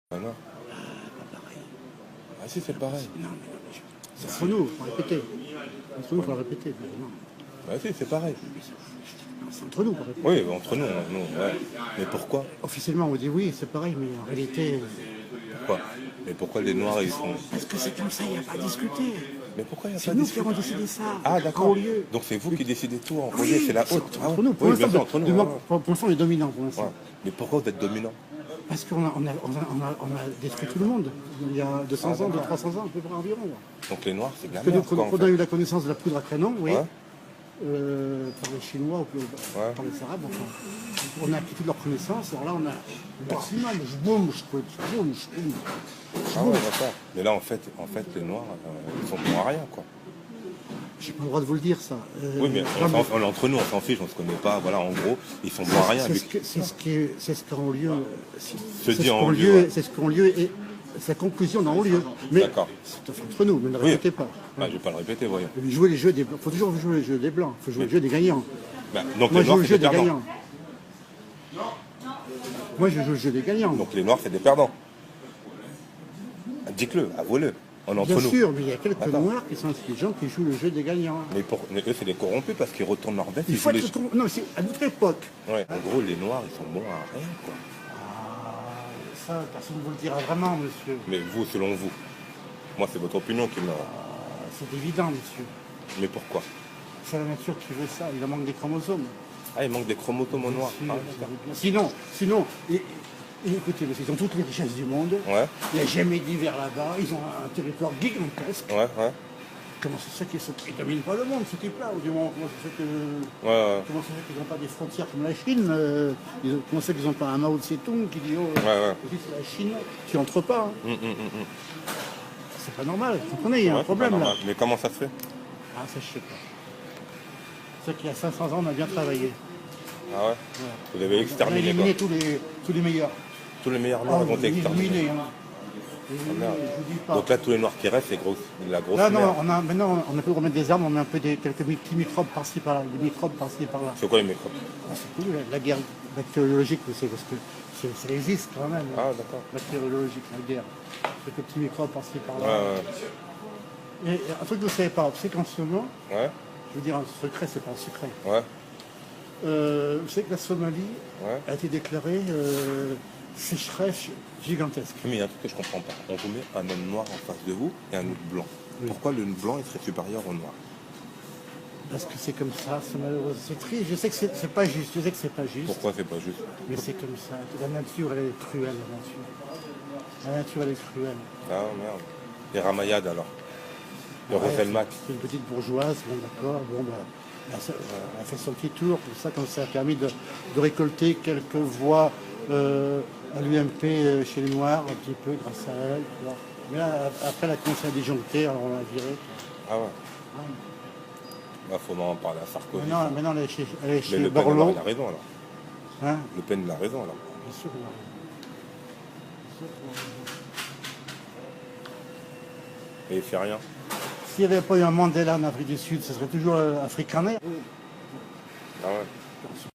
Ah non. Pas pareil. Ah si, c'est pareil. Non, mais c'est entre nous, il faut répéter. Entre nous, il faut le répéter. Mais non. Ah si, c'est pareil. Non, c'est entre nous, il faut répéter. Oui, entre nous, ouais. Mais pourquoi? Officiellement, on dit oui, c'est pareil, mais en réalité. Pourquoi? Mais pourquoi les Noirs, ils sont... Parce que c'est comme ça, il n'y a pas à discuter. Mais pourquoi il n'y a pas C'est de nous qui discussion? avons décidé ça. Ah d'accord. Au lieu. Donc c'est vous qui décidez tout en Oui, relier, c'est la haute. entre nous, pour Oui, l'instant, bien sûr, entre nous. pour l'instant, on est dominant, pour l'instant. Ouais. Mais pourquoi vous êtes dominant? Parce qu'on a détruit tout le monde. Il y a 200 ans, 300 ans, à peu près environ. Donc les Noirs, c'est de la Parce que merde, nous, quoi, en quand on fait. a eu la connaissance de la poudre à canon, oui, Ouais. par les Chinois ou par les Arabes, enfin, on a acquis toute leur connaissance. Alors là, on a le maximum. Boum, boum. Ah ouais, d'accord. Mais là, en fait, les Noirs, ils sont bons à rien, quoi. J'ai pas le droit de vous le dire, ça. Oui, mais on est entre nous, on s'en fiche, on se connaît pas. Voilà, en gros, ils sont bons à rien. C'est ce qu'en lieu. C'est ce qu'en lieu et sa conclusion dans lieu. Mais D'accord. c'est entre nous, ne le répétez pas. Bah, je vais pas le répéter, voyons. Jouer les jeux des blancs. Il faut toujours jouer les jeux des blancs. Il faut jouer le jeu des gagnants. Bah, donc Moi, les je joue Noirs, le c'est jeu des des perdants. gagnants. Moi, je joue le jeu des gagnants. Donc les Noirs, c'est des perdants. Dites-le, avouez-le. On est entre Bien nous. sûr, mais il y a quelques D'accord. Noirs qui sont intelligents qui jouent le jeu des gagnants. Mais eux, c'est des corrompus parce qu'ils retournent leur veste. Il Ils faut jouent être non, c'est à notre époque. Ouais. En gros, les Noirs, ils sont bons à rien, quoi. Ça, personne ne vous le dira vraiment, monsieur. Mais vous, selon vous. Moi, c'est votre opinion qui me... C'est évident, monsieur. Mais pourquoi? C'est la nature qui veut ça. Il en manque des chromosomes. Ah, il manque des chromosomes au noir. Ah, Sinon, écoutez, parce qu'ils ont toutes les richesses du monde. ouais, Il n'y a jamais d'hiver là-bas. Ils ont un territoire gigantesque. ouais. Comment c'est ça qu'ils ne dominent pas le monde, ce type-là? Ou du moins, comment c'est ça que... Ouais. Comment c'est ça qu'ils n'ont pas des frontières comme la Chine? Comment c'est qu'ils n'ont pas un Mao Tse-tung qui dit oh, Ouais. c'est la Chine, tu entres pas. Hein. C'est pas normal, vous comprenez, il y a un Ouais, problème c'est pas là. normal. Mais comment ça se fait? Ah, ça je sais pas. C'est qu'il y a 500 ans, on a bien travaillé. Ah ouais, Voilà. vous avez On a exterminé, quoi. éliminé tous les meilleurs. Tous les meilleurs Noirs Ah, ont été exterminés. éliminé, hein. Éliminé, merde. je vous dis pas. Donc là, tous les Noirs qui restent, c'est la grosse Là, merde. non, maintenant on a pu remettre des armes, on met un peu quelques petits microbes par-ci par-là, des microbes par-ci par-là. C'est quoi les microbes? Ah, c'est cool, la guerre bactériologique, c'est parce que ça existe quand même. Ah, d'accord. Bactériologique, la guerre. Quelques petits microbes par-ci par-là. Ouais. Et un truc que vous ne savez pas, c'est qu'en ce moment, Ouais. je veux dire un secret, c'est pas un secret. Ouais. Vous savez que la Somalie Ouais. a été déclarée sécheresse gigantesque. Mais il y a un truc que je comprends pas. On vous met un homme noir en face de vous et un autre blanc. Oui. Pourquoi le blanc il serait supérieur au noir? Parce que c'est comme ça, c'est malheureux. C'est triste, je sais que c'est pas juste, je sais que c'est pas juste. Pourquoi c'est pas juste? Mais c'est comme ça. La nature, elle est cruelle, la nature. La nature, elle est cruelle. Ah merde. Les Ramayades alors. Le Ouais, Roselmac. c'est une petite bourgeoise, bon d'accord, bon bah, elle a fait son petit tour, comme ça a permis de récolter quelques voix à l'UMP chez les Noirs, un petit peu grâce à elle. Tu vois. Mais là, après, elle a commencé à disjoncter, alors on l'a virée. Ah ouais. Bah, faut en parler à Sarkozy. Maintenant elle est chez, Mais Le Pen Borloo. il a raison alors. Hein, Le Pen il a raison alors. bien sûr, elle a raison. Bien sûr qu'elle a raison. Et il fait rien. S'il n'y avait pas eu un Mandela en Afrique du Sud, ce serait toujours africain. Ah ouais.